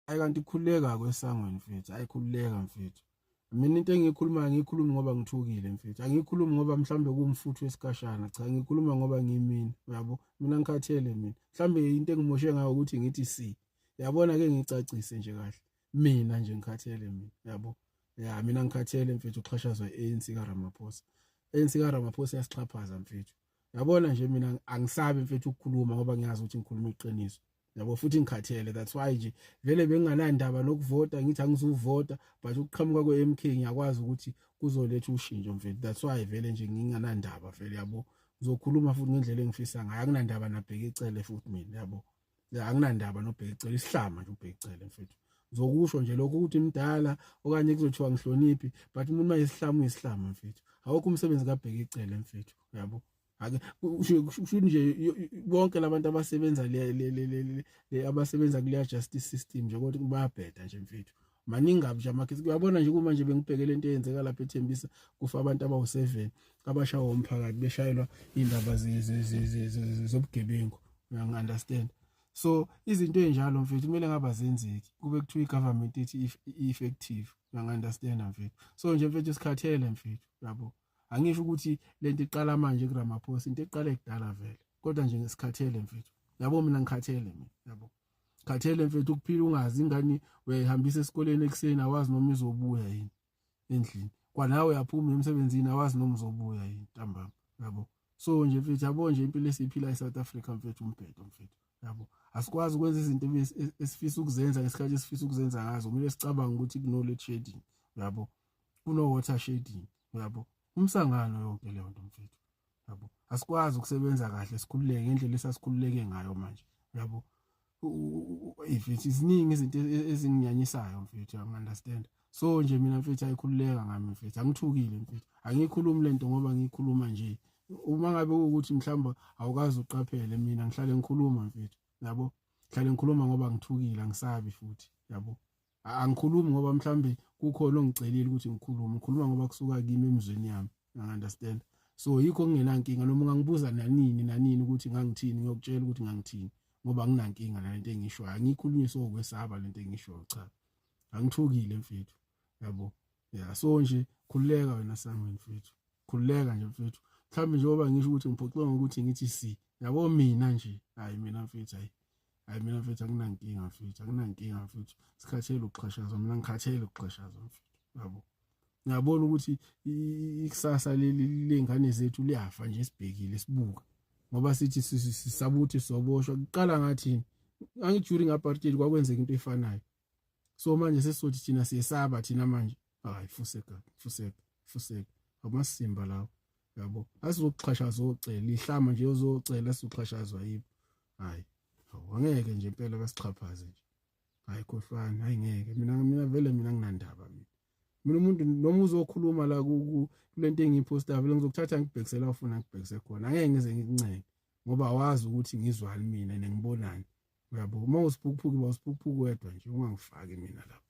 ayikanti khuleka kwesangweni mfethu ayikhuleka mfethu mina into engiyikhuluma ngiyikhuluma ngoba ngithukile mfethu angiyikhulumi ngoba mhlambe kumfuthu wesikashana cha ngiyikhuluma ngoba ngimina yabo mina ngikhathele mina mhlambe into engimoshe ngayo ukuthi ngithi yabona ke ngicacise nje kahle mina nje ngikhathele mina yabo ya mina ngikhathele mfethu uxhashazwa ANC kaRamaphosa ANC kaRamaphosa yasixhaphaza mfethu yabona nje mina angisabi mfethu ukukhuluma ngoba ngiyazi ukuthi ngikhuluma iqiniso yabo futhi ngikhathele that's why nje vele benginganandaba nokuvota ngithi angizuvota but ukuqhamuka kweMK ngiyakwazi ukuthi kuzoletha ushintsho mfethu that's why vele nje nginganandaba vele yabo ngizokhuluma futhi ngendlela engifisa ngayo akunandaba naBheki Cele futhi mina yabo anginandaba noBheki Cele isihlama nje uBheki Cele mfethu ngizokusho nje lokho ukuthi imdala okanye kuzothiwa ngihloniphi but umuntu mayisihlama uyisihlama mfethu awukho umsebenzi kaBheki Cele mfethu yabo ake kusho nje bonke labantu abasebenza le abasebenza kule justice system nje kodwa bayabheda nje mfethu maningi kabi nje amakhethi uyabona nje kuma nje bengibhekele into eyenzeka lapha eThembisa kufa abantu abawu7 abashawa umphakathi beshayelwa indaba zobugebengu uyangi-understand so izinto ezinjalo mfethu kumele ngaba zenzeki kube kuthiwa igovernment ithi effective uyangi-understand mfethu so nje mfethu isikhathele mfethu yabo angisho ukuthi lento iqala manje kuRamaphosa into eqala ekudala vele kodwa nje ngesikhathele mfethu yabo mina ngikhathele mina yabo khathele mfethu ukuphila ungazi ingane uyayihambisa esikoleni ekseni awazi noma izobuya yini endlini kwanawe uyaphuma emsebenzini awazi noma uzobuya yini ntambama yabo so nje mfethu yabo nje impilo esiphila eSouth Africa mfethu umbhedo mfethu yabo asikwazi ukwenza izinto esifisa ukuzenza ngesikhathi esifisa ukuzenza ngazo kumele sicabanga ukuthi kuno load shedding yabo kuno water shedding yabo umsangano yonke leyo nto mfethu yabo asikwazi ukusebenza kahle sikhululeke ngendlela esasikhululeke ngayo manje yabo ifethi isiningi izinto ezinginyanyisayo mfethu uyangi-understand so nje mina mfethu ayikhululeka ngami mfethu angithukile mfethu angiyikhulumi lento ngoba ngiyikhuluma nje uma ngabe ukuthi mhlamba awukazi uqaphele mina ngihlale ngikhuluma mfethu yabo ngihlale ngikhuluma ngoba ngithukile angisabi futhi yabo angikhulumi ngoba mhlambe kukhona ongicelile ukuthi ngikhuluma ngoba kusuka kimi emzweni yami uyangi-understand so yikho ngingenankinga noma ungangibuza nanini ukuthi ngangithini ngiyokutshela ukuthi ngangithini ngoba nginankinga nalento engishoyo angikhulunyiswa ukwesaba lento engishoyo cha angithukile mfethu yabo ya so nje khululeka wena sangweni mfethu khululeka nje mfethu mhlawumbe njengoba ngisho ukuthi ngiphoxwa ngokuthi ngithi yabo mina nje hayi mina mfethu hayi mina mfethu anginankinga mfethu sikhathele ukuxhashazwa mina ngikhathele ukuxhashazwa mfethu yabo ngiyabona ukuthi ikusasa lengane zethu liyafa nje sibhekile sibuka ngoba sithi sisabuthi soboshwa kuqala ngathi during apartheid kwakwenzeka into efanayo so manje sesizothi thina siyesaba thina manje hayi fuseka amasimba lawo yabo asizokuxhashazwa ocela ihlama nje uzocela sizoxhashazwa yibo hayi angeke nje impela basixhaphaze nje hayi khohlwana hayi ngeke mina vele mina nginandaba mina umuntu noma uzokhuluma la kulento engiyiposta vele ngizokuthatha ngibhekisela ufuna ngibhekise khona angeke ngize ngikuncenge ngoba awazi ukuthi ngizwani mina nengibonani yabo uma usiphukuphuki ba usiphukuphuki wedwa nje ungangifaki mina lapha